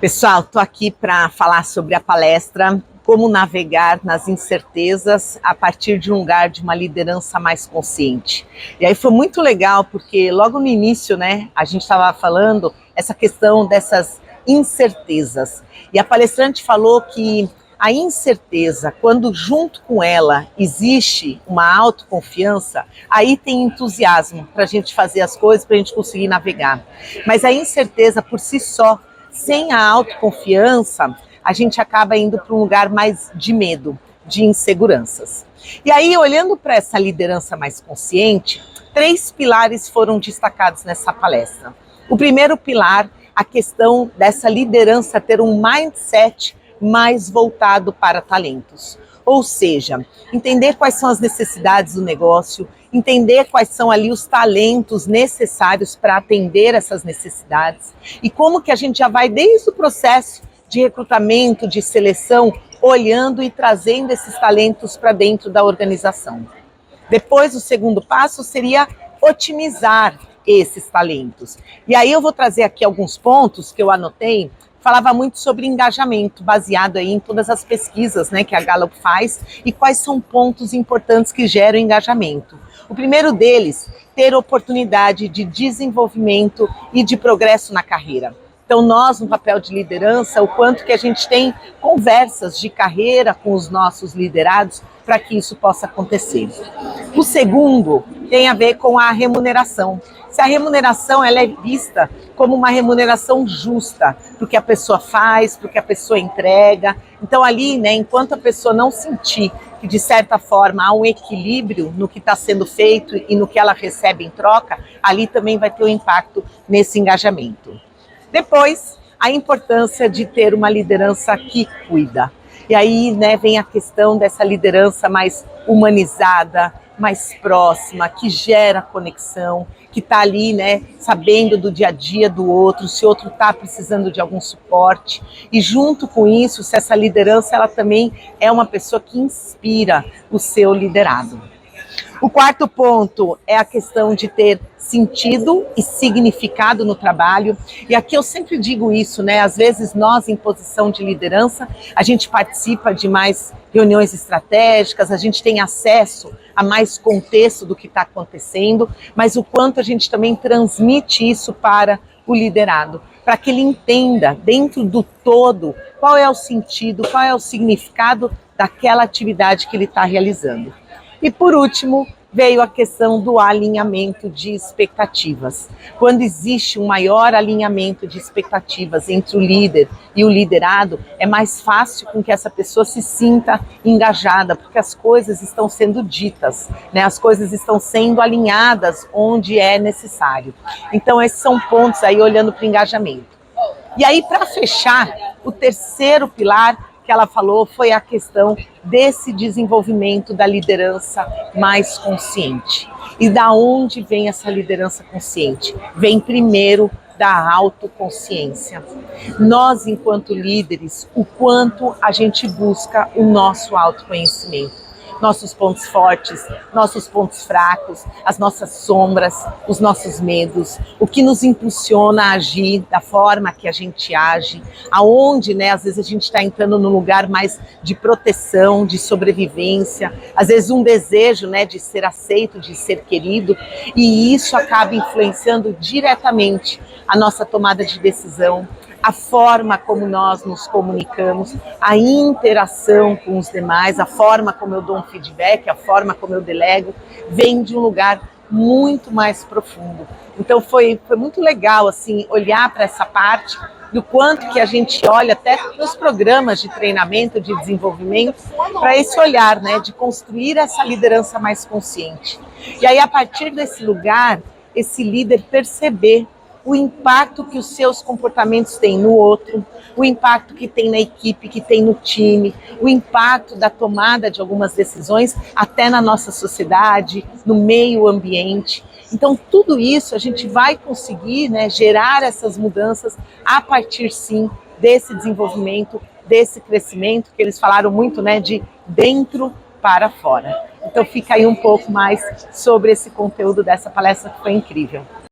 Pessoal, estou aqui para falar sobre a palestra Como Navegar nas Incertezas a partir de um lugar de uma liderança mais consciente. E aí foi muito legal porque logo no início, né, a gente estava falando essa questão dessas incertezas. E a palestrante falou que a incerteza, quando junto com ela existe uma autoconfiança, aí tem entusiasmo para a gente fazer as coisas, para a gente conseguir navegar. Mas a incerteza por si só, sem a autoconfiança, a gente acaba indo para um lugar mais de medo, de inseguranças. E aí, olhando para essa liderança mais consciente, 3 pilares foram destacados nessa palestra. O primeiro pilar, a questão dessa liderança ter um mindset mais voltado para talentos. Ou seja, entender quais são as necessidades do negócio, entender quais são ali os talentos necessários para atender essas necessidades e como que a gente já vai desde o processo de recrutamento, de seleção, olhando e trazendo esses talentos para dentro da organização. Depois, o segundo passo seria otimizar esses talentos. E aí eu vou trazer aqui alguns pontos que eu anotei. Falava muito sobre engajamento, baseado aí em todas as pesquisas, né, que a Gallup faz e quais são pontos importantes que geram engajamento. O primeiro deles, ter oportunidade de desenvolvimento e de progresso na carreira. Então nós, no papel de liderança, o quanto que a gente tem conversas de carreira com os nossos liderados para que isso possa acontecer. O segundo tem a ver com a remuneração. Se a remuneração ela é vista como uma remuneração justa, para o que a pessoa faz, para o que a pessoa entrega. Então ali, né, enquanto a pessoa não sentir que de certa forma há um equilíbrio no que está sendo feito e no que ela recebe em troca, ali também vai ter um impacto nesse engajamento. Depois, a importância de ter uma liderança que cuida. E aí, né, vem a questão dessa liderança mais humanizada, mais próxima, que gera conexão, que está ali, né, sabendo do dia a dia do outro, se o outro está precisando de algum suporte. E junto com isso, se essa liderança ela também é uma pessoa que inspira o seu liderado. O quarto ponto é a questão de ter sentido e significado no trabalho. E aqui eu sempre digo isso, né? Às vezes nós, em posição de liderança, a gente participa de mais reuniões estratégicas, a gente tem acesso a mais contexto do que está acontecendo, mas o quanto a gente também transmite isso para o liderado, para que ele entenda dentro do todo qual é o sentido, qual é o significado daquela atividade que ele está realizando. E por último, veio a questão do alinhamento de expectativas. Quando existe um maior alinhamento de expectativas entre o líder e o liderado, é mais fácil com que essa pessoa se sinta engajada, porque as coisas estão sendo ditas, né? As coisas estão sendo alinhadas onde é necessário. Então esses são pontos aí olhando para o engajamento. E aí, para fechar, o terceiro pilar que ela falou foi a questão desse desenvolvimento da liderança mais consciente. E da onde vem essa liderança consciente? Vem primeiro da autoconsciência. Nós, enquanto líderes, o quanto a gente busca o nosso autoconhecimento. Nossos pontos fortes, nossos pontos fracos, as nossas sombras, os nossos medos, o que nos impulsiona a agir da forma que a gente age, aonde, né, às vezes a gente está entrando num lugar mais de proteção, de sobrevivência, às vezes um desejo, né, de ser aceito, de ser querido, e isso acaba influenciando diretamente a nossa tomada de decisão, a forma como nós nos comunicamos, a interação com os demais, a forma como eu dou um feedback, a forma como eu delego, vem de um lugar muito mais profundo. Então foi muito legal assim, olhar para essa parte do quanto que a gente olha até nos programas de treinamento, de desenvolvimento, para esse olhar, né, de construir essa liderança mais consciente. E aí, a partir desse lugar, esse líder perceber o impacto que os seus comportamentos têm no outro, o impacto que tem na equipe, que tem no time, o impacto da tomada de algumas decisões até na nossa sociedade, no meio ambiente. Então, tudo isso a gente vai conseguir, né, gerar essas mudanças a partir, sim, desse desenvolvimento, desse crescimento, que eles falaram muito, né, de dentro para fora. Então, fica aí um pouco mais sobre esse conteúdo dessa palestra que foi incrível.